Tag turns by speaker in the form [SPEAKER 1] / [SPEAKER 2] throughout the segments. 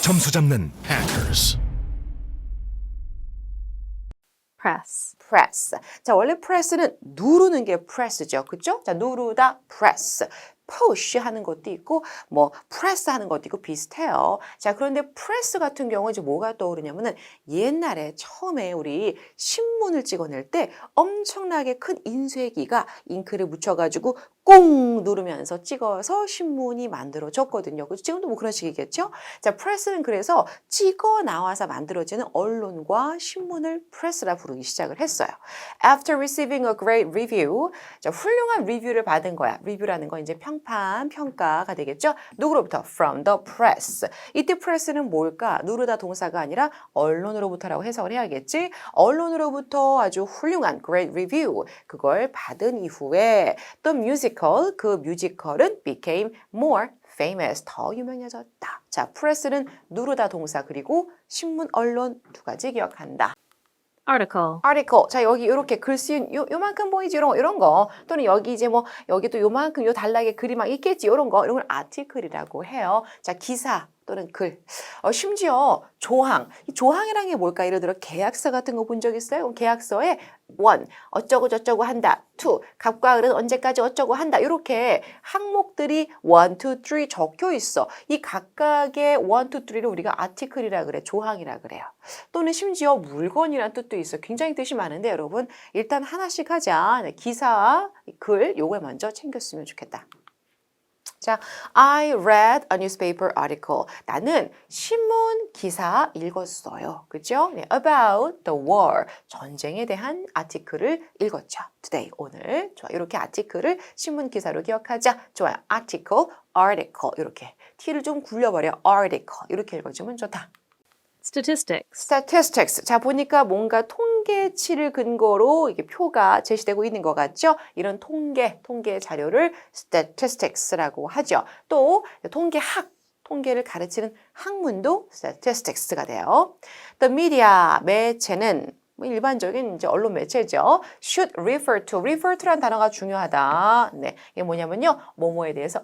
[SPEAKER 1] 점수 잡는 hackers.
[SPEAKER 2] press,
[SPEAKER 3] press. 자, 원래 press는 누르는 게 press죠. 그죠? 자, 누르다 press. push 하는 것도 있고 뭐 press 하는 것도 있고 비슷해요. 자, 그런데 press 같은 경우는 이제 뭐가 떠오르냐면은 옛날에 처음에 우리 신문을 찍어낼 때 엄청나게 큰 인쇄기가 잉크를 묻혀가지고 꽁 누르면서 찍어서 신문이 만들어졌거든요. 지금도 뭐 그런 식이겠죠? 자, press는 그래서 찍어 나와서 만들어지는 언론과 신문을 press라 부르기 시작을 했어요. After receiving a great review, 자, 훌륭한 리뷰를 받은 거야. 리뷰라는 건 이제 평판, 평가가 되겠죠? 누구로부터? From the press. 이때 press는 뭘까? 누르다 동사가 아니라 언론으로부터라고 해석을 해야겠지? 언론으로부터 아주 훌륭한 great review, 그걸 받은 이후에 the musical, 그 뮤지컬은 became more famous, 더 유명해졌다. 자, press는 누르다 동사 그리고 신문, 언론 두 가지 기억한다.
[SPEAKER 2] article,
[SPEAKER 3] article. 자, 여기 이렇게 글씨 요만큼 보이지? 이런 거. 또는 여기 이제 뭐, 여기 또 요만큼 요 단락에 글이 막 있겠지? 이런 거. 이런 걸 article이라고 해요. 자, 기사 또는 글. 심지어 조항. 이 조항이라는 게 뭘까? 예를 들어 계약서 같은 거 본 적 있어요? 그럼 계약서에 one, 어쩌고 저쩌고 한다. two, 갑과 을은 언제까지 어쩌고 한다. 이렇게 항목들이 one, two, three 적혀 있어. 이 각각의 one, two, three를 우리가 article이라 그래. 조항이라 그래요. 또는 심지어 물건이란 뜻도 있어. 굉장히 뜻이 많은데 여러분 일단 하나씩 하자. 기사, 글 요걸 먼저 챙겼으면 좋겠다. 자, I read a newspaper article. 나는 신문 기사 읽었어요. 그죠? 네, about the war. 전쟁에 대한 아티클을 읽었죠. today, 오늘. 좋아, 이렇게 아티클을 신문 기사로 기억하자. 좋아요. article, article. 이렇게. T를 좀 굴려버려. article. 이렇게 읽어주면 좋다.
[SPEAKER 2] statistics,
[SPEAKER 3] statistics. 자, 보니까 뭔가 통계치를 근거로 이게 표가 제시되고 있는 것 같죠? 이런 통계 자료를 statistics라고 하죠. 또 통계학, 통계를 가르치는 학문도 statistics가 돼요. The media, 매체는 일반적인 이제 언론 매체죠. should refer to란 단어가 중요하다. 네, 이게 뭐냐면요, 뭐뭐에 대해서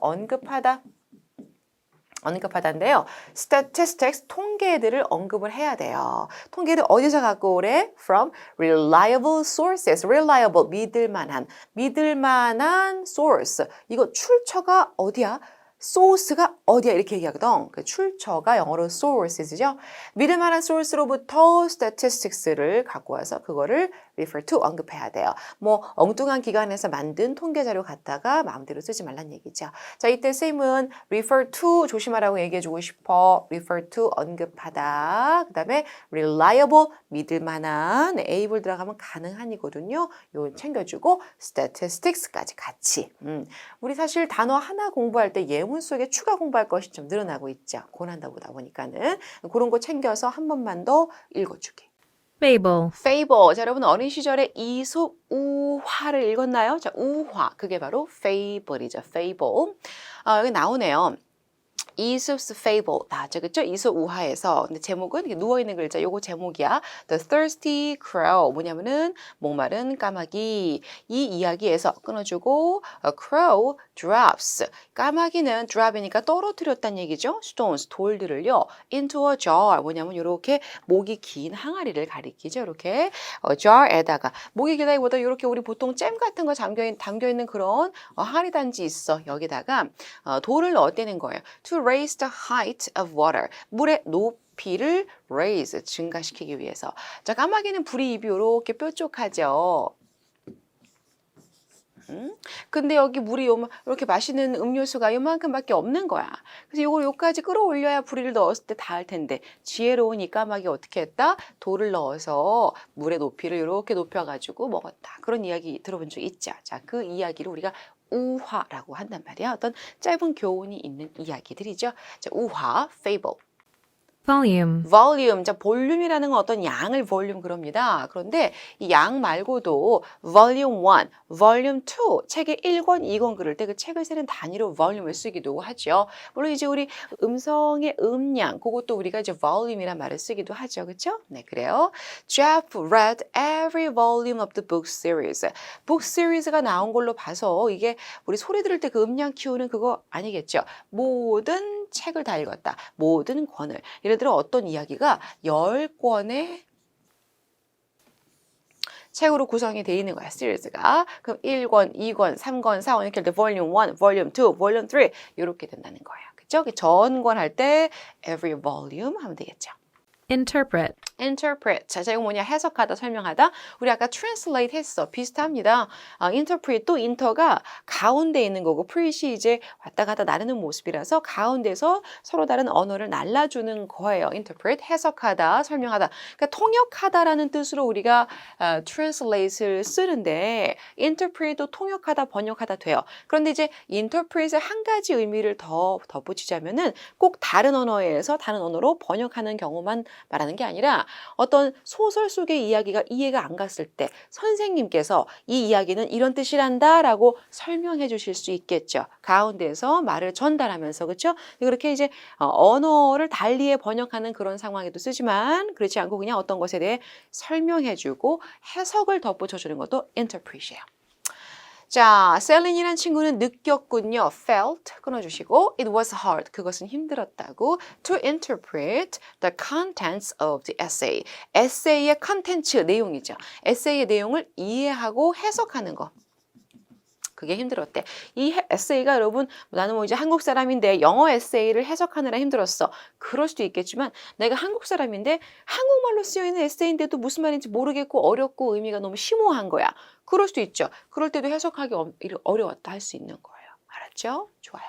[SPEAKER 3] 언급하다인데요. statistics, 통계들을 언급을 해야 돼요. 통계를 어디서 갖고 오래? From reliable sources. reliable, 믿을 만한 source. 이거 출처가 어디야? 소스가 어디야? 이렇게 얘기하거든. 그 출처가 영어로 sources죠. 믿을 만한 source로부터 statistics를 갖고 와서 그거를 refer to, 언급해야 돼요. 뭐 엉뚱한 기관에서 만든 통계 자료 갖다가 마음대로 쓰지 말란 얘기죠. 자, 이때 쌤은 refer to 조심하라고 얘기해주고 싶어. refer to, 언급하다. 그 다음에 reliable, 믿을 만한, able 들어가면 가능한이거든요. 요 챙겨주고 statistics까지 같이. 우리 사실 단어 하나 공부할 때 예문 속에 추가 공부할 것이 좀 늘어나고 있죠. 고난다 보다 보니까는. 그런 거 챙겨서 한 번만 더 읽어주기.
[SPEAKER 2] fable,
[SPEAKER 3] fable. 자, 여러분 어린 시절에 이솝 우화를 읽었나요? 자, 우화. 그게 바로 fable이죠. fable. 여기 나오네요. 이솝's fable. 나죠, 그쵸? 이솝 우화에서. 근데 제목은 누워있는 글자, 요거 제목이야. The thirsty crow. 뭐냐면은, 목마른 까마귀. 이 이야기에서 끊어주고, a crow drops. 까마귀는 drop이니까 떨어뜨렸다는 얘기죠. stones, 돌들을요. into a jar. 뭐냐면, 요렇게 목이 긴 항아리를 가리키죠. 이렇게. jar에다가. 목이 길다기보다 요렇게 우리 보통 잼 같은 거 담겨있는 그런 항아리 단지 있어. 여기다가 돌을 넣었다는 거예요. To raise the height of water. 물의 높이를 raise, 증가시키기 위해서. 자, 까마귀는 불이 입이 이렇게 뾰족하죠. 근데 여기 물이 이렇게 마시는 음료수가 요만큼밖에 없는 거야. 그래서 이걸 여기까지 끌어올려야 불을 넣었을 때 닿을 텐데 지혜로운 이 까마귀 어떻게 했다? 돌을 넣어서 물의 높이를 이렇게 높여가지고 먹었다. 그런 이야기 들어본 적 있죠. 자, 그 이야기를 우리가 우화라고 한단 말이야. 어떤 짧은 교훈이 있는 이야기들이죠. 자, 우화, fable.
[SPEAKER 2] volume,
[SPEAKER 3] 자, 볼륨이라는 건 어떤 양을 볼륨 그럽니다. 그런데 이 양 말고도 volume 1, volume 2, 책의 1권, 2권 그럴 때 그 책을 세는 단위로 volume을 쓰기도 하죠. 물론 이제 우리 음성의 음량, 그것도 우리가 이제 volume이란 말을 쓰기도 하죠. 그렇죠? 네, 그래요. Jeff read every volume of the book series. book series가 나온 걸로 봐서 이게 우리 소리 들을 때 그 음량 키우는 그거 아니겠죠. 모든 책을 다 읽었다. 모든 권을. 예를 들어 어떤 이야기가 10권의 책으로 구성이 되어 있는 거야, 시리즈가. 그럼 1권, 2권, 3권, 4권 이렇게 할 때 볼륨 1, 볼륨 2, 볼륨 3 이렇게 된다는 거예요. 그죠? 전권 할 때 every volume 하면 되겠죠.
[SPEAKER 2] Interpret.
[SPEAKER 3] interpret. 자, 이거 뭐냐? 해석하다, 설명하다. 우리 아까 translate 했어. 비슷합니다. interpret 또 inter가 가운데 있는 거고 pret이 이제 왔다 갔다 나르는 모습이라서 가운데서 서로 다른 언어를 날라주는 거예요. interpret, 해석하다, 설명하다. 그러니까 통역하다라는 뜻으로 우리가 translate를 쓰는데 interpret도 통역하다, 번역하다 돼요. 그런데 이제 interpret의 한 가지 의미를 더 덧붙이자면은 꼭 다른 언어에서 다른 언어로 번역하는 경우만 말하는 게 아니라 어떤 소설 속의 이야기가 이해가 안 갔을 때 선생님께서 이 이야기는 이런 뜻이란다 라고 설명해 주실 수 있겠죠. 가운데서 말을 전달하면서 그렇죠? 그렇게 이제 언어를 달리에 번역하는 그런 상황에도 쓰지만 그렇지 않고 그냥 어떤 것에 대해 설명해 주고 해석을 덧붙여 주는 것도 interpret이에요. 자, 셀린이라는 친구는 느꼈군요. felt 끊어주시고 it was hard. 그것은 힘들었다고 to interpret the contents of the essay. 에세이의 컨텐츠, 내용이죠. 에세이의 내용을 이해하고 해석하는 거. 그게 힘들었대. 이 에세이가 여러분 나는 뭐 이제 한국 사람인데 영어 에세이를 해석하느라 힘들었어. 그럴 수도 있겠지만 내가 한국 사람인데 한국말로 쓰여있는 에세이인데도 무슨 말인지 모르겠고 어렵고 의미가 너무 심오한 거야. 그럴 수도 있죠. 그럴 때도 해석하기 어려웠다 할 수 있는 거예요. 알았죠? 좋아요.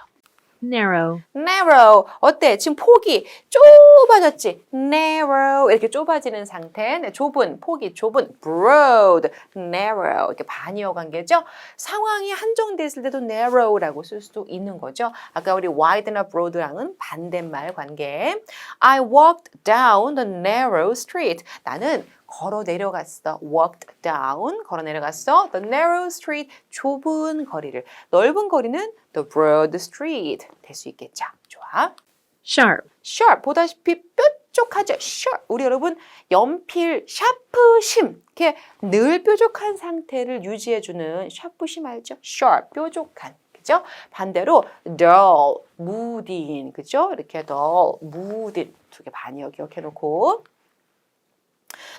[SPEAKER 2] Narrow.
[SPEAKER 3] narrow. 어때? 지금 폭이 좁아졌지? narrow. 이렇게 좁아지는 상태. 네, 좁은, 폭이 좁은. broad, narrow. 이렇게 반이어 관계죠? 상황이 한정됐을 때도 narrow라고 쓸 수도 있는 거죠. 아까 우리 wide나 broad랑은 반대말 관계. I walked down the narrow street. 나는 걸어 내려갔어. walked down. 걸어 내려갔어. the narrow street. 좁은 거리를. 넓은 거리는 the broad street. 될 수 있겠죠. 좋아.
[SPEAKER 2] Sharp.
[SPEAKER 3] sharp. 보다시피 뾰족하죠. sharp. 우리 여러분 연필 샤프심. 이렇게 늘 뾰족한 상태를 유지해주는 샤프심 알죠? sharp. 뾰족한. 그죠? 반대로 dull. 무딘. 그죠? 이렇게 dull. 무딘. 두 개 반이요. 기억해놓고.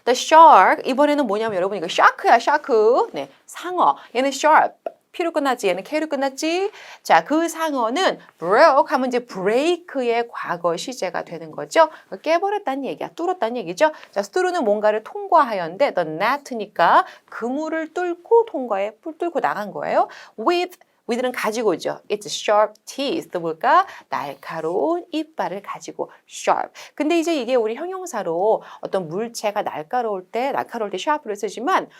[SPEAKER 3] The shark 이번에는 뭐냐면 여러분 이거 shark야 shark 네 상어 얘는 sharp P로 끝났지 얘는 K로 끝났지 자 그 상어는 broke 하면 이제 break의 과거 시제가 되는 거죠 깨버렸다는 얘기야 뚫었다는 얘기죠 자 뚫는 뭔가를 통과하였는데 the net니까 그물을 뚫고 뚫고 나간 거예요 with는 가지고 있죠. It's sharp teeth. 뭘까? 날카로운 이빨을 가지고 sharp. 근데 이제 이게 우리 형용사로 어떤 물체가 날카로울 때 sharp를 쓰지만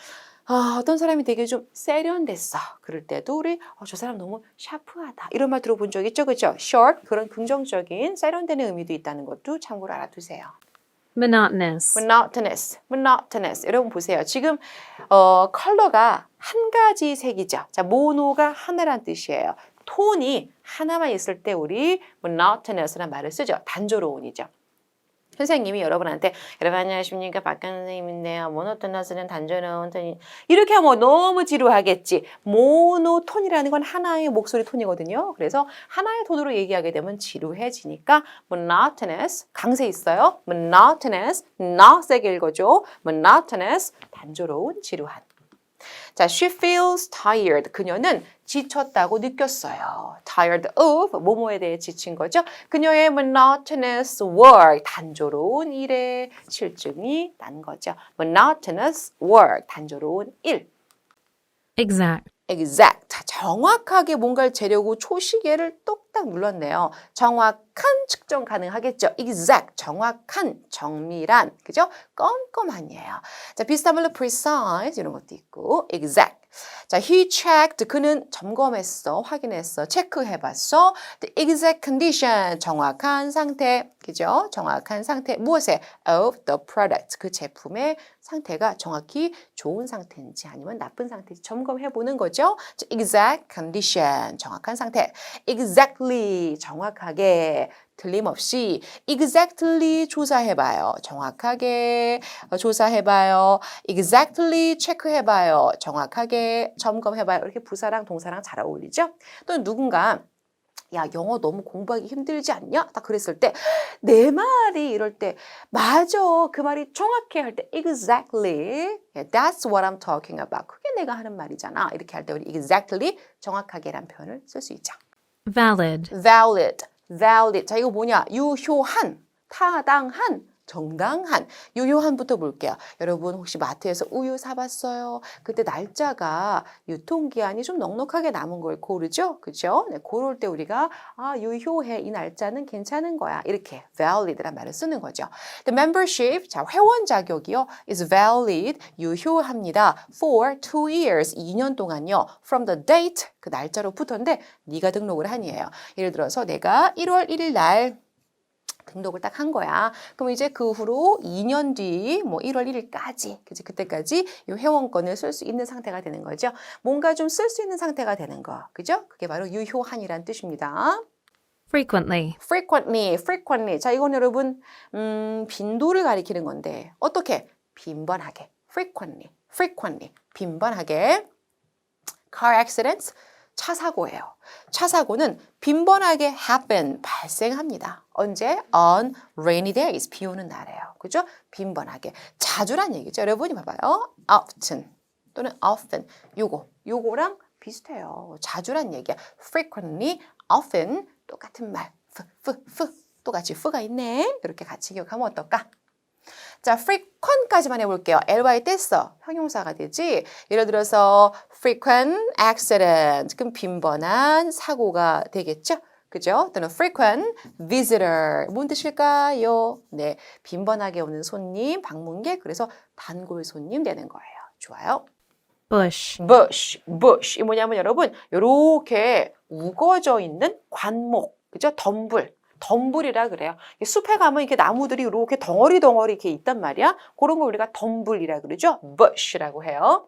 [SPEAKER 3] 어떤 사람이 되게 좀 세련됐어. 그럴 때도 우리 저 사람 너무 샤프하다. 이런 말 들어본 적 있죠? 그렇죠? sharp 그런 긍정적인 세련되는 의미도 있다는 것도 참고로 알아두세요.
[SPEAKER 2] Monotonous.
[SPEAKER 3] monotonous. 여러분 보세요. 지금 컬러가 한 가지 색이죠. 자, 모노가 하나란 뜻이에요. 톤이 하나만 있을 때 우리 monotonous라는 말을 쓰죠. 단조로운이죠. 선생님이 여러분한테 여러분 안녕하십니까 박현 선생님인데요. 모노토너스는 단조로운 톤이 이렇게 하면 너무 지루하겠지. 모노톤이라는 건 하나의 목소리 톤이거든요. 그래서 하나의 톤으로 얘기하게 되면 지루해지니까 monotonous 강세 있어요. monotonous not 세게 읽어줘. monotonous 단조로운 지루한. 자, she feels tired. 그녀는 지쳤다고 느꼈어요. tired of 뭐뭐에 대해 지친 거죠. 그녀의 monotonous work 단조로운 일에 실증이 난 거죠. monotonous work 단조로운 일.
[SPEAKER 2] Exact.
[SPEAKER 3] exact 정확하게 뭔가를 재려고 초시계를 똑딱 눌렀네요. 정확한 측정 가능하겠죠. exact 정확한 정밀한 그죠? 껌껌한이에요. 자 비슷한 말로 precise 이런 것도 있고 exact. 자 he checked 그는 점검했어 확인했어 체크해봤어 the exact condition 정확한 상태 그죠? 정확한 상태 무엇에 of the product 그 제품의 상태가 정확히 좋은 상태인지 아니면 나쁜 상태인지 점검해보는 거죠. 자, exact condition 정확한 상태 exactly 정확하게 틀림없이 exactly 조사해봐요. 정확하게 조사해봐요. exactly 체크해봐요. 정확하게 점검해봐요. 이렇게 부사랑 동사랑 잘 어울리죠? 또 누군가 야, 영어 너무 공부하기 힘들지 않냐? 딱 그랬을 때 내 말이 이럴 때 맞아. 그 말이 정확해 할 때 exactly. Yeah, that's what I'm talking about. 그게 내가 하는 말이잖아. 이렇게 할 때 우리 exactly 정확하게란 표현을 쓸 수 있죠.
[SPEAKER 2] valid,
[SPEAKER 3] valid, valid. 자, 이거 뭐냐? 유효한, 타당한, 정당한. 유효한부터 볼게요. 여러분 혹시 마트에서 우유 사봤어요? 그때 날짜가 유통기한이 좀 넉넉하게 남은 걸 고르죠? 그죠? 네, 고를 때 우리가 유효해. 이 날짜는 괜찮은 거야. 이렇게 valid란 말을 쓰는 거죠. The membership, 자, 회원 자격이요. is valid, 유효합니다. for 2 years, 2년 동안요. from the date, 그 날짜로부터인데 네가 등록을 한이에요. 예를 들어서 내가 1월 1일 날 등록을 딱 한 거야. 그럼 이제 그 후로 2년 뒤, 뭐 1월 1일까지, 그치? 그때까지 이 회원권을 쓸 수 있는 상태가 되는 거죠. 뭔가 좀 쓸 수 있는 상태가 되는 거. 그죠? 그게 바로 유효한이란 뜻입니다.
[SPEAKER 2] frequently,
[SPEAKER 3] frequently. 자, 이건 여러분, 빈도를 가리키는 건데, 어떻게? 빈번하게. frequently. 빈번하게. car accidents. 차 사고예요. 차 사고는 빈번하게 happen, 발생합니다. 언제? on rainy days, 비 오는 날이에요. 그죠? 빈번하게. 자주란 얘기죠. 여러분이 봐봐요. often 또는 often. 요거랑 비슷해요. 자주란 얘기야. frequently, often 똑같은 말. 똑같이 f가 있네. 이렇게 같이 기억하면 어떨까? 자, frequent까지만 해볼게요. ly 뗐어. 형용사가 되지. 예를 들어서 frequent accident. 그럼 빈번한 사고가 되겠죠? 그죠? 또는 frequent visitor. 뭔 뜻일까요? 네, 빈번하게 오는 손님, 방문객. 그래서 단골 손님 되는 거예요. 좋아요.
[SPEAKER 2] bush,
[SPEAKER 3] bush. 이 뭐냐면 여러분, 요렇게 우거져 있는 관목. 그죠? 덤불이라 그래요. 숲에 가면 이렇게 나무들이 이렇게 덩어리 이렇게 있단 말이야. 그런 걸 우리가 덤불이라 그러죠. bush라고 해요.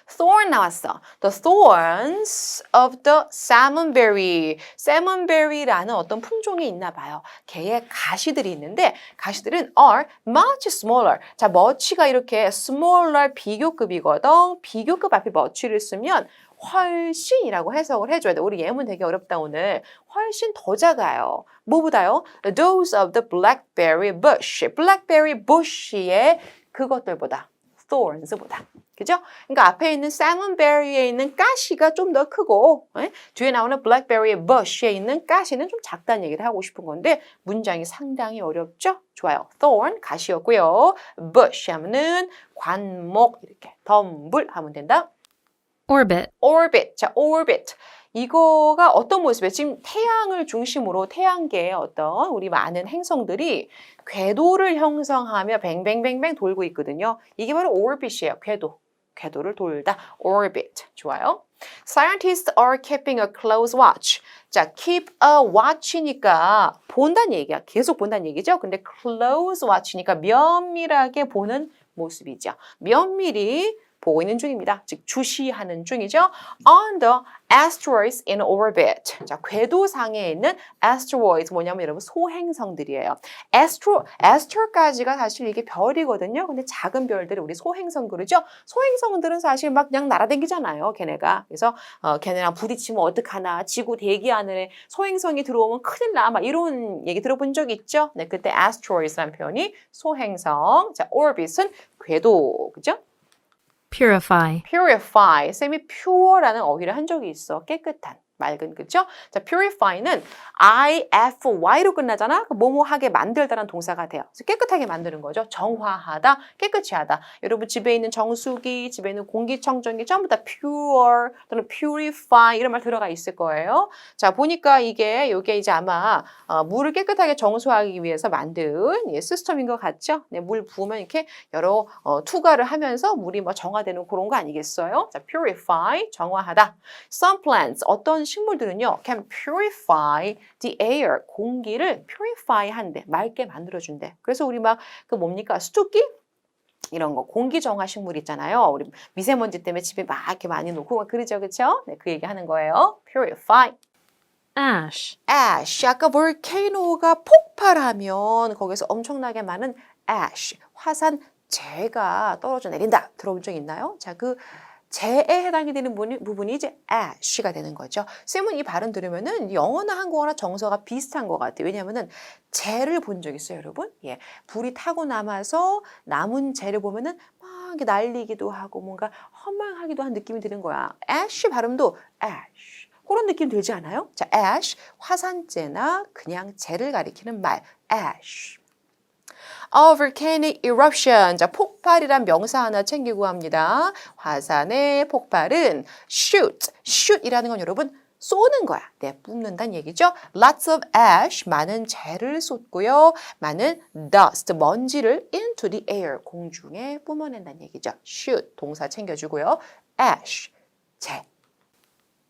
[SPEAKER 3] thorn 나왔어. The thorns of the salmonberry. salmonberry라는 어떤 품종이 있나 봐요. 개의 가시들이 있는데 가시들은 are much smaller. 자, much가 이렇게 smaller 비교급이거든. 비교급 앞에 much를 쓰면 훨씬이라고 해석을 해줘야 돼. 우리 예문 되게 어렵다 오늘. 훨씬 더 작아요. 뭐보다요? Those of the blackberry bush. blackberry bush의 그것들보다. thorns보다. 그죠? 그러니까 앞에 있는 salmonberry에 있는 가시가 좀 더 크고 뒤에 나오는 blackberry bush에 있는 가시는 좀 작다는 얘기를 하고 싶은 건데 문장이 상당히 어렵죠? 좋아요. thorn, 가시였고요. bush 하면은 관목 이렇게 덤불 하면 된다.
[SPEAKER 2] orbit,
[SPEAKER 3] 자, orbit. 이거가 어떤 모습이에요? 지금 태양을 중심으로 태양계의 어떤 우리 많은 행성들이 궤도를 형성하며 뱅뱅뱅뱅 돌고 있거든요. 이게 바로 orbit이에요. 궤도를 돌다. orbit. 좋아요. Scientists are keeping a close watch. 자, keep a watch니까 본다는 얘기야. 계속 본다는 얘기죠. 근데 close watch니까 면밀하게 보는 모습이죠. 면밀히 보고 있는 중입니다. 즉 주시하는 중이죠. On the asteroids in orbit. 자, 궤도상에 있는 asteroids 뭐냐면 여러분 소행성들이에요. aster까지가 사실 이게 별이거든요. 근데 작은 별들을 우리 소행성 그러죠. 소행성들은 사실 막 그냥 날아다니잖아요. 걔네가. 그래서 걔네랑 부딪히면 어떡하나. 지구 대기 안에 소행성이 들어오면 큰일 나. 막 이런 얘기 들어본 적 있죠. 네, 그때 asteroids라는 표현이 소행성. 자, orbit은 궤도. 그죠? purify. 쌤이 pure라는 어휘를 한 적이 있어. 깨끗한, 맑은, 그죠? 자, purify는 ify로 끝나잖아? 뭐뭐하게 만들다라는 동사가 돼요. 그래서 깨끗하게 만드는 거죠. 정화하다, 깨끗이 하다. 여러분 집에 있는 정수기, 집에 있는 공기청정기 전부 다 pure 또는 purify 이런 말 들어가 있을 거예요. 자, 보니까 이게 이제 아마 물을 깨끗하게 정수하기 위해서 만든 시스템인 것 같죠? 네, 물 부으면 이렇게 여러 투과를 하면서 물이 뭐 정화되는 그런 거 아니겠어요? 자, purify, 정화하다. Some plants, 어떤 식물들은요, can purify the air, 공기를 purify 한대, 맑게 만들어준대. 그래서 우리 막 그 뭡니까, 수증기? 이런 거, 공기 정화 식물 있잖아요. 우리 미세먼지 때문에 집에 막 이렇게 많이 놓고 그러죠, 그렇죠? 네, 그 얘기 하는 거예요. purify.
[SPEAKER 2] ash,
[SPEAKER 3] 아까 볼케이노가 폭발하면 거기서 엄청나게 많은 ash, 화산 재가 떨어져 내린다. 들어본 적 있나요? 자, 그 재에 해당이 되는 부분이 이제 ash가 되는 거죠. 쌤은 이 발음 들으면은 영어나 한국어나 정서가 비슷한 것 같아요. 왜냐하면은 재를 본 적 있어요, 여러분? 예, 불이 타고 남아서 남은 재를 보면은 막 이렇게 날리기도 하고 뭔가 허망하기도 한 느낌이 드는 거야. ash 발음도 ash. 그런 느낌 들지 않아요? 자, ash, 화산재나 그냥 재를 가리키는 말, ash. volcanic eruption. 자, 폭발이란 명사 하나 챙기고 합니다. 화산의 폭발은 shoot. shoot이라는 건 여러분 쏘는 거야. 네, 뿜는다는 얘기죠. Lots of ash, 많은 재를 쏟고요. 많은 dust, 먼지를 into the air, 공중에 뿜어낸다는 얘기죠. shoot, 동사 챙겨주고요. ash, 재.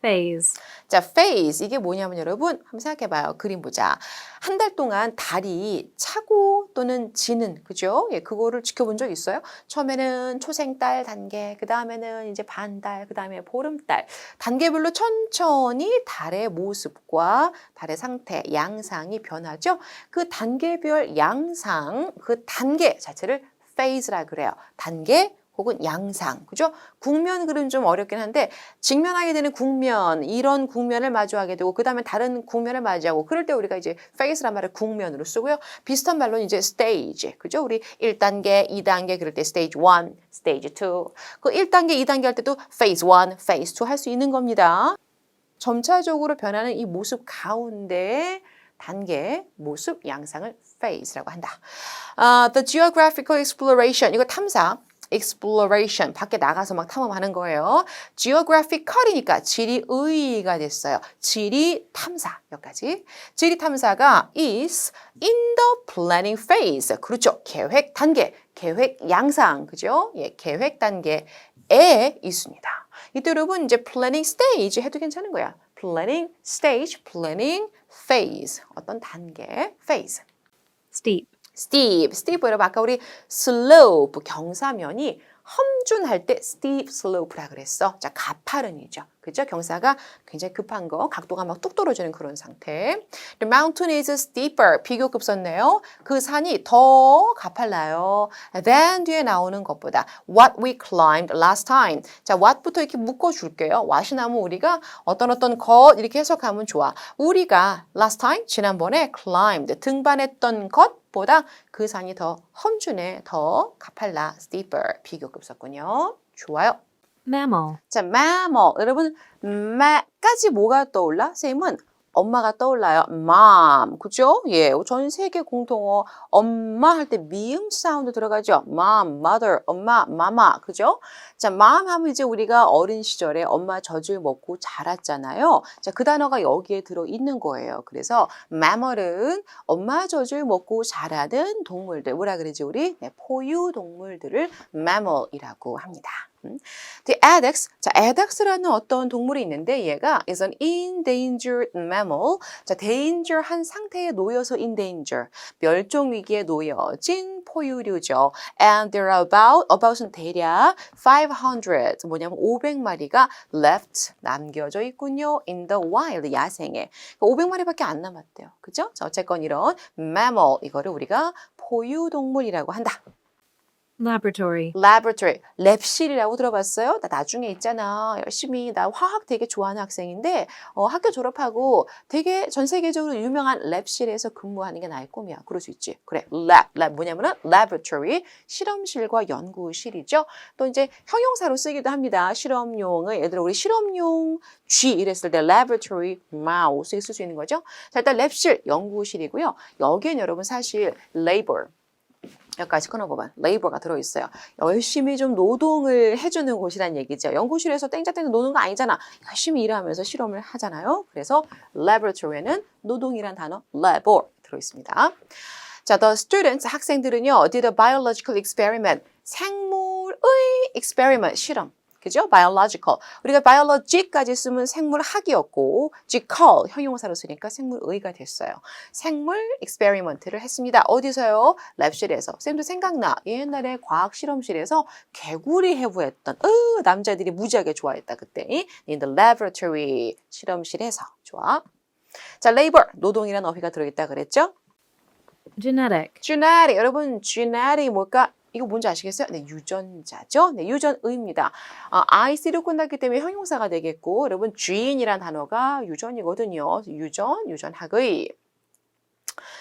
[SPEAKER 2] phase,
[SPEAKER 3] 자, phase 이게 뭐냐면 여러분 한번 생각해봐요. 그림 보자. 한 달 동안 달이 차고 또는 지는 그죠? 예, 그거를 지켜본 적 있어요? 처음에는 초생달 단계, 그 다음에는 이제 반달, 그 다음에 보름달 단계별로 천천히 달의 모습과 달의 상태, 양상이 변하죠. 그 단계별 양상, 그 단계 자체를 phase라 그래요. 단계 혹은 양상, 그죠? 국면 그림 좀 어렵긴 한데 직면하게 되는 국면, 이런 국면을 마주하게 되고 그 다음에 다른 국면을 맞이하고 그럴 때 우리가 이제 phase란 말을 국면으로 쓰고요. 비슷한 말로는 이제 stage, 그죠? 우리 1단계, 2단계 그럴 때 stage 1, stage 2. 그 1단계, 2단계 할 때도 phase 1, phase 2 할 수 있는 겁니다. 점차적으로 변하는 이 모습 가운데 단계, 모습, 양상을 phase라고 한다. The geographical exploration, 이거 탐사. exploration, 밖에 나가서 막 탐험하는 거예요. geographical이니까 지리의가 됐어요. 지리 탐사, 여기까지. 지리 탐사가 is in the planning phase. 그렇죠. 계획 단계, 계획 양상, 그죠? 예, 계획 단계에 있습니다. 이때 여러분 이제 planning stage 해도 괜찮은 거야. planning stage, planning phase. 어떤 단계, phase.
[SPEAKER 2] steep,
[SPEAKER 3] steep 여러분 아까 우리 slope 경사면이 험준할 때 steep slope라 그랬어. 자, 가파른이죠. 그죠? 경사가 굉장히 급한 거, 각도가 막 뚝 떨어지는 그런 상태. The mountain is steeper. 비교급 썼네요. 그 산이 더 가팔라요. Than 뒤에 나오는 것보다 what we climbed last time. 자, what부터 이렇게 묶어줄게요. what이 나오면 우리가 어떤 것 이렇게 해석하면 좋아. 우리가 last time, 지난번에 climbed, 등반했던 것 보다 그 산이 더 험준해, 더 가팔라, steeper, 비교급 썼군요. 좋아요.
[SPEAKER 2] mammal,
[SPEAKER 3] 자, mammal. 여러분, 까지 뭐가 떠올라? 쌤은 엄마가 떠올라요. mom. 그죠? 예, 전 세계 공통어 엄마 할 때 미음 사운드 들어가죠. mom, mother, 엄마, 마마. 그죠? 자, mom 하면 이제 우리가 어린 시절에 엄마 젖을 먹고 자랐잖아요. 자, 그 단어가 여기에 들어 있는 거예요. 그래서 mammal은 엄마 젖을 먹고 자라는 동물들. 뭐라 그러지 우리? 네, 포유 동물들을 mammal이라고 합니다. The addax, 자, addax라는 어떤 동물이 있는데 얘가 is an endangered mammal. 자, danger한 상태에 놓여서 endanger, 멸종 위기에 놓여진 포유류죠. And there are about은 대략 500, 뭐냐면 500마리가 left, 남겨져 있군요. In the wild, 야생에. 500마리밖에 안 남았대요. 그죠? 자, 어쨌건 이런 mammal, 이거를 우리가 포유동물이라고 한다.
[SPEAKER 2] laboratory,
[SPEAKER 3] 랩실이라고 들어봤어요? 나 나중에 있잖아. 열심히 나 화학 되게 좋아하는 학생인데 학교 졸업하고 되게 전 세계적으로 유명한 랩실에서 근무하는 게 나의 꿈이야. 그럴 수 있지. 그래, 랩 뭐냐면은 laboratory, 실험실과 연구실이죠. 또 이제 형용사로 쓰기도 합니다. 실험용을 예를 들어 우리 실험용 쥐 이랬을 때 laboratory mouse 쓸 수 있는 거죠. 자, 일단 랩실, 연구실이고요. 여기엔 여러분 사실 labor 여기까지 끊어보면 레이버가 들어있어요. 열심히 좀 노동을 해주는 곳이란 얘기죠. 연구실에서 땡자땡자 노는 거 아니잖아. 열심히 일하면서 실험을 하잖아요. 그래서 laboratory에는 노동이란 단어 labor 들어있습니다. 자, the students, 학생들은요, did a biological experiment, 생물의 experiment, 실험. 그죠? biological. 우리가 biology까지 쓰면 생물학이었고 gical, 형용사로 쓰니까 생물의가 됐어요. 생물 experiment를 했습니다. 어디서요? 랩실에서. 쌤도 생각나. 옛날에 과학 실험실에서 개구리 해부했던 남자들이 무지하게 좋아했다. 그때. In the laboratory. 실험실에서. 좋아. 자, labor. 노동이라는 어휘가 들어있다 그랬죠?
[SPEAKER 2] genetic,
[SPEAKER 3] genetic. 여러분, genetic 뭘까? 이거 뭔지 아시겠어요? 네, 유전자죠. 네, 유전의입니다. IC로 끝났기 때문에 형용사가 되겠고 여러분 gene이란 단어가 유전이거든요. 유전학의.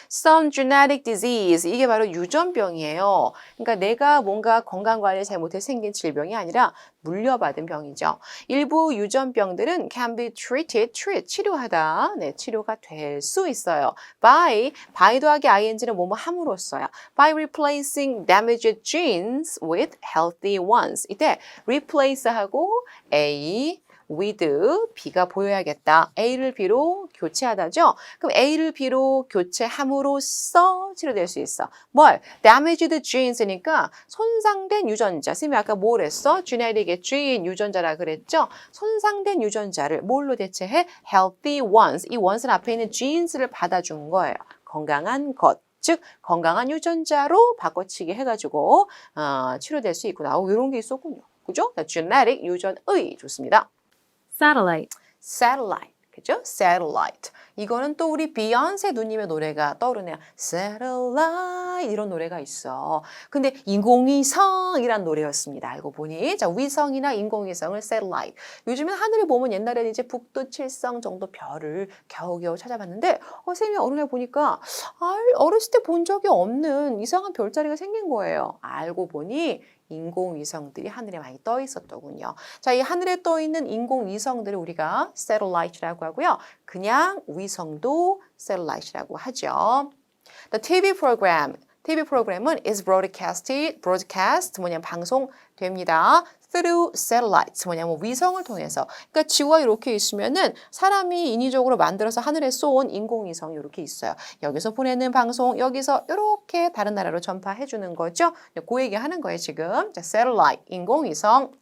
[SPEAKER 3] Some genetic disease 이게 바로 유전병이에요. 그러니까 내가 뭔가 건강관리 잘못해서 생긴 질병이 아니라 물려받은 병이죠. 일부 유전병들은 can be treat, 치료하다. 네, 치료가 될 수 있어요. by 더하기 ing는 뭐뭐 함으로써요. by replacing damaged genes with healthy ones. 이때 replace하고 A with B가 보여야겠다. A를 B로 교체하다죠. 그럼 A를 B로 교체함으로써 치료될 수 있어. 뭘? damaged genes니까 손상된 유전자. 선생님이 아까 뭘 했어? genetic gene 유전자라 그랬죠. 손상된 유전자를 뭘로 대체해? healthy ones. 이 ones는 앞에 있는 genes를 받아준 거예요. 건강한 것. 즉 건강한 유전자로 바꿔치기 해가지고 치료될 수 있구나. 이런 게 있었군요. 그죠? genetic 유전의 좋습니다.
[SPEAKER 2] Satellite.
[SPEAKER 3] satellite. 그죠? satellite. 이거는 또 우리 비욘세 누님의 노래가 떠오르네요. satellite 이런 노래가 있어. 근데 인공위성이란 노래였습니다. 알고 보니. 자, 위성이나 인공위성을 satellite. 요즘엔 하늘을 보면 옛날에는 이제 북두 7성 정도 별을 겨우겨우 찾아봤는데 선생님이 어느 날 보니까 어렸을 때 본 적이 없는 이상한 별자리가 생긴 거예요. 알고 보니 인공위성들이 하늘에 많이 떠 있었더군요. 자, 이 하늘에 떠 있는 인공위성들을 우리가 satellite라고 하고요. 그냥 위성도 satellite라고 하죠. The TV 프로그램은 is broadcast 뭐냐면 방송됩니다. through satellites 뭐냐면 위성을 통해서. 그러니까 지구가 이렇게 있으면은 사람이 인위적으로 만들어서 하늘에 쏘은 인공위성이 이렇게 있어요. 여기서 보내는 방송 여기서 이렇게 다른 나라로 전파해 주는 거죠. 그 얘기 하는 거예요, 지금. 자, satellite 인공위성.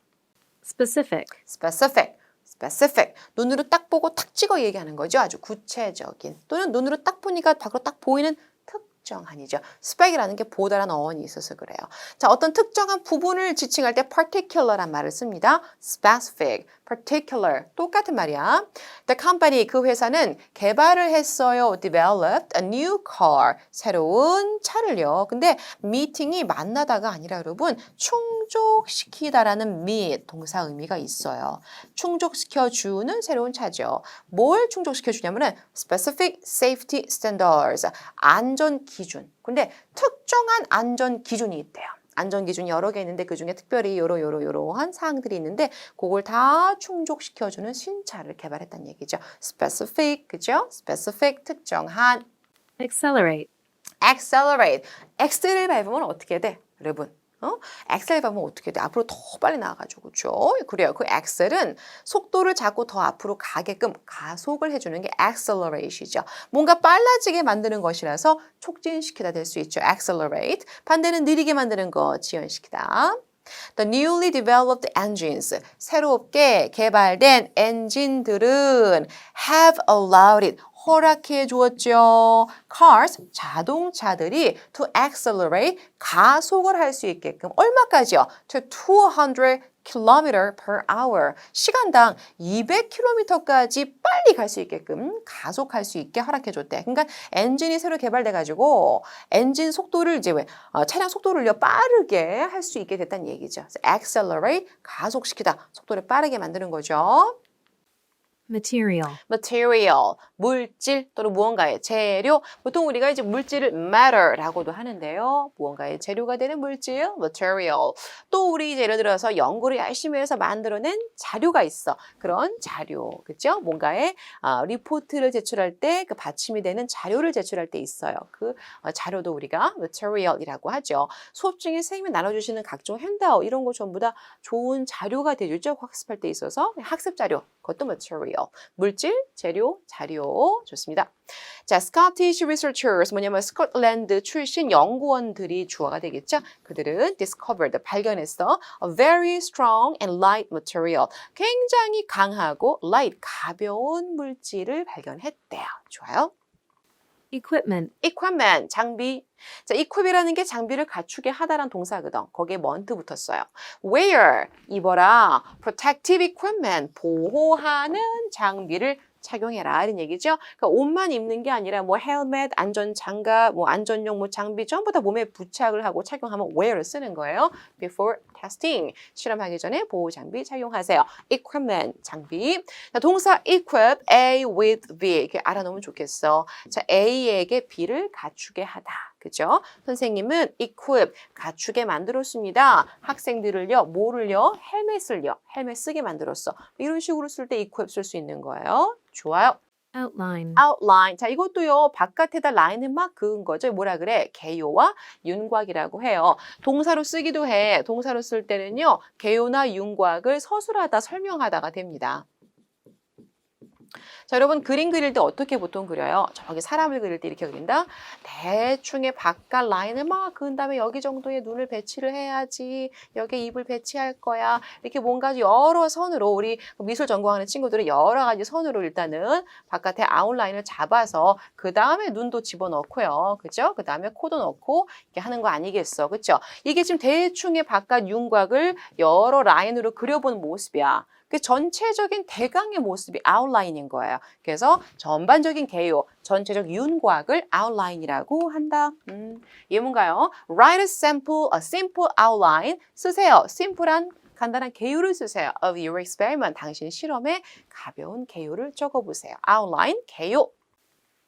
[SPEAKER 2] Specific.
[SPEAKER 3] specific. 눈으로 딱 보고 탁 찍어 얘기하는 거죠. 아주 구체적인. 또는 눈으로 딱 보니까 밖으로 딱 보이는 특정한이죠. spec이라는 게 보다란 어원이 있어서 그래요. 자, 어떤 특정한 부분을 지칭할 때 particular란 말을 씁니다. specific, particular 똑같은 말이야. The company 그 회사는 개발을 했어요. developed a new car 새로운 차를요. 근데 meeting이 만나다가 아니라 여러분 충족시키다라는 meet 동사 의미가 있어요. 충족시켜주는 새로운 차죠. 뭘 충족시켜주냐면은 specific safety standards 안전 기준. 근데 특정한 안전 기준이 있대요. 안전 기준이 여러 개 있는데 그중에 특별히 요러한 사항들이 있는데 그걸 다 충족시켜주는 신차를 개발했다는 얘기죠. specific, 그죠? specific, 특정한.
[SPEAKER 2] Accelerate.
[SPEAKER 3] accelerate. X를 밟으면 어떻게 돼? 여러분. 엑셀 밟으면 어떻게 돼? 앞으로 더 빨리 나가가지고, 그죠? 그래요. 그 엑셀은 속도를 잡고 더 앞으로 가게끔 가속을 해주는 게 accelerate이죠. 뭔가 빨라지게 만드는 것이라서 촉진시키다 될 수 있죠. accelerate. 반대는 느리게 만드는 거 지연시키다. The newly developed engines, 새롭게 개발된 엔진들은 have allowed it, 허락해 주었죠. Cars, 자동차들이 to accelerate, 가속을 할 수 있게끔 얼마까지요? To 200 km per hour. 시간당 200km까지 빨리 갈 수 있게끔 가속할 수 있게 허락해 줬대. 그러니까 엔진이 새로 개발돼 가지고 엔진 속도를 이제 차량 속도를요 빠르게 할 수 있게 됐다는 얘기죠. accelerate 가속시키다. 속도를 빠르게 만드는 거죠. material, 물질 또는 무언가의 재료. 보통 우리가 이제 물질을 matter라고도 하는데요. 무언가의 재료가 되는 물질, material. 또 우리 예를 들어서 연구를 열심히 해서 만들어낸 자료가 있어. 그런 자료, 그죠? 뭔가의 리포트를 제출할 때 그 받침이 되는 자료를 제출할 때 있어요. 그 자료도 우리가 material이라고 하죠. 수업 중에 선생님이 나눠주시는 각종 핸드아웃 이런 거 전부 다 좋은 자료가 되죠. 학습할 때 있어서 학습 자료, 그것도 material. 물질, 재료, 자료. 좋습니다. 자, Scottish researchers 뭐냐면 스코틀랜드 출신 연구원들이 주어가 되겠죠. 그들은 discovered, 발견했어. A very strong and light material. 굉장히 강하고 light, 가벼운 물질을 발견했대요. 좋아요.
[SPEAKER 2] Equipment.
[SPEAKER 3] 장비. 자, equip이라는 게 장비를 갖추게 하다란 동사거든. 거기에 want 붙었어요. Wear, 입어라. Protective equipment, 보호하는 장비를 착용해라 이런 얘기죠. 그러니까 옷만 입는 게 아니라 뭐 헬멧, 안전장갑, 뭐 안전용 뭐 장비 전부 다 몸에 부착을 하고 착용하면 wear를 쓰는 거예요. Before testing. 실험하기 전에 보호 장비 착용하세요. Equipment, 장비. 자, 동사 equip A with B. 이렇게 알아놓으면 좋겠어. 자, A에게 B를 갖추게 하다. 그죠? 선생님은 equip, 갖추게 만들었습니다. 학생들을요, 뭐를요? 헬멧 쓰게 만들었어. 이런 식으로 쓸 때 equip 쓸 수 있는 거예요. 좋아요.
[SPEAKER 2] Outline.
[SPEAKER 3] outline. 자, 이것도요, 바깥에다 라인을 막 그은 거죠. 뭐라 그래? 개요와 윤곽이라고 해요. 동사로 쓰기도 해. 동사로 쓸 때는요, 개요나 윤곽을 서술하다, 설명하다가 됩니다. 자, 여러분 그림 그릴 때 어떻게 보통 그려요? 저기 사람을 그릴 때 이렇게 그린다. 대충의 바깥 라인을 막 그은 다음에 여기 정도의 눈을 배치를 해야지. 여기에 입을 배치할 거야. 이렇게 뭔가 여러 선으로 우리 미술 전공하는 친구들은 여러 가지 선으로 일단은 바깥에 아웃라인을 잡아서 그 다음에 눈도 집어넣고요. 그죠? 그 다음에 코도 넣고 이렇게 하는 거 아니겠어. 그죠? 이게 지금 대충의 바깥 윤곽을 여러 라인으로 그려본 모습이야. 그 전체적인 대강의 모습이 아웃라인인 거예요. 그래서 전반적인 개요, 전체적 윤곽을 아웃라인이라고 한다. 이게 뭔가요? Write a simple outline. 쓰세요. 심플한 간단한 개요를 쓰세요. Of your experiment. 당신 실험의 가벼운 개요를 적어보세요. Outline, 개요.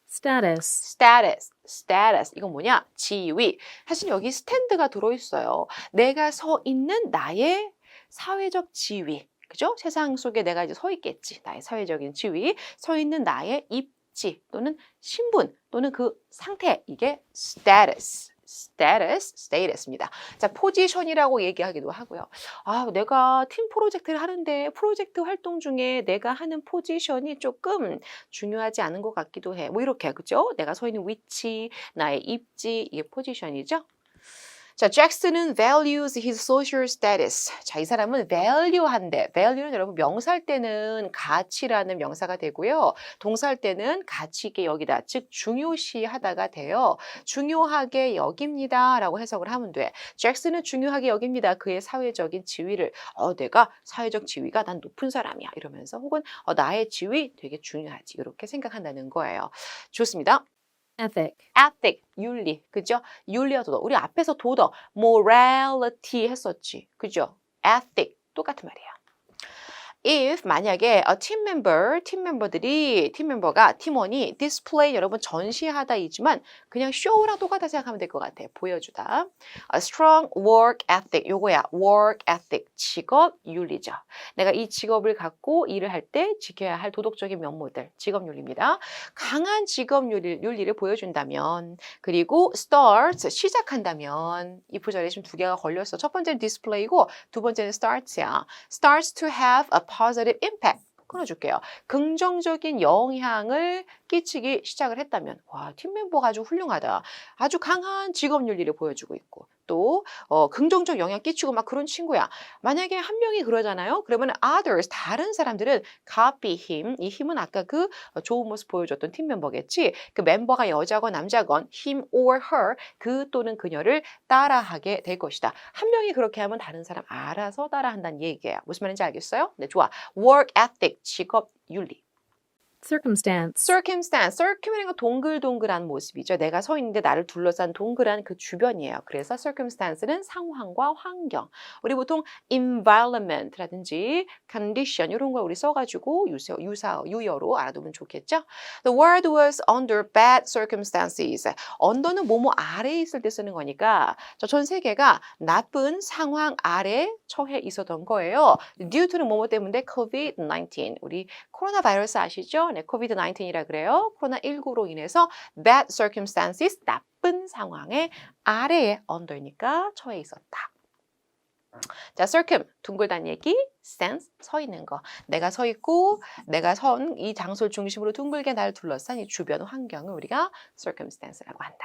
[SPEAKER 2] Status.
[SPEAKER 3] status. 이건 뭐냐? 지위. 사실 여기 스탠드가 들어있어요. 내가 서 있는 나의 사회적 지위. 그죠? 세상 속에 내가 이제 서 있겠지. 나의 사회적인 지위, 서 있는 나의 입지 또는 신분 또는 그 상태. 이게 status입니다. 자, 포지션이라고 얘기하기도 하고요. 아, 내가 팀 프로젝트를 하는데 프로젝트 활동 중에 내가 하는 포지션이 조금 중요하지 않은 것 같기도 해. 뭐 이렇게, 그죠? 내가 서 있는 위치, 나의 입지, 이게 포지션이죠. 자, 잭슨은 values his social status. 자, 이 사람은 value한대. value는 여러분 명사할 때는 가치라는 명사가 되고요. 동사할 때는 가치 있게 여기다. 즉 중요시하다가 돼요. 중요하게 여깁니다 라고 해석을 하면 돼. 잭슨은 중요하게 여깁니다. 그의 사회적인 지위를. 내가 사회적 지위가 난 높은 사람이야. 이러면서 혹은 나의 지위 되게 중요하지. 이렇게 생각한다는 거예요. 좋습니다. ethic, 윤리, 그죠? 윤리와 도덕. 우리 앞에서 도덕, morality 했었지, 그죠? ethic, 똑같은 말이에요. If 만약에 팀 멤버가 팀원이 display 여러분 전시하다이지만 그냥 show랑 똑같다 생각하면 될 것 같아. 보여주다. A strong work ethic 요거야. work ethic 직업 윤리죠. 내가 이 직업을 갖고 일을 할 때 지켜야 할 도덕적인 면모들 직업 윤리입니다. 강한 직업 윤리를 보여준다면 그리고 start 시작한다면 이 부절에 지금 두 개가 걸렸어. 첫 번째는 display고 두 번째는 starts야. starts to have a positive impact. 끊어줄게요. 긍정적인 영향을 끼치기 시작을 했다면 와, 팀 멤버가 아주 훌륭하다. 아주 강한 직업 윤리를 보여주고 있고 또 긍정적 영향 끼치고 막 그런 친구야. 만약에 한 명이 그러잖아요. 그러면 others, 다른 사람들은 copy him. 이 힘은 아까 그 좋은 모습 보여줬던 팀 멤버겠지. 그 멤버가 여자건 남자건 him or her, 그 또는 그녀를 따라하게 될 것이다. 한 명이 그렇게 하면 다른 사람 알아서 따라한다는 얘기예요. 무슨 말인지 알겠어요? 네, 좋아. work ethic, 직업 윤리.
[SPEAKER 2] Circumstance.
[SPEAKER 3] circum이라는 건 동글동글한 모습이죠. 내가 서 있는데 나를 둘러싼 동그란 그 주변이에요. 그래서 circumstance는 상황과 환경. 우리 보통 environment라든지 condition 이런 걸 우리 써가지고 유여로 알아두면 좋겠죠. The world was under bad circumstances. under는 뭐뭐 아래에 있을 때 쓰는 거니까 전 세계가 나쁜 상황 아래 처해 있었던 거예요. due to는 뭐뭐 때문에 COVID-19. 우리 코로나 바이러스 아시죠? 네, COVID-19이라 그래요. 코로나19로 인해서 bad circumstances, 나쁜 상황의 아래에 under니까 처해 있었다. 자, circum, 둥글다는 얘기, stance, 서 있는 거. 내가 서 있고 내가 선 이 장소를 중심으로 둥글게 날 둘러싼 이 주변 환경을 우리가 circumstance라고 한다.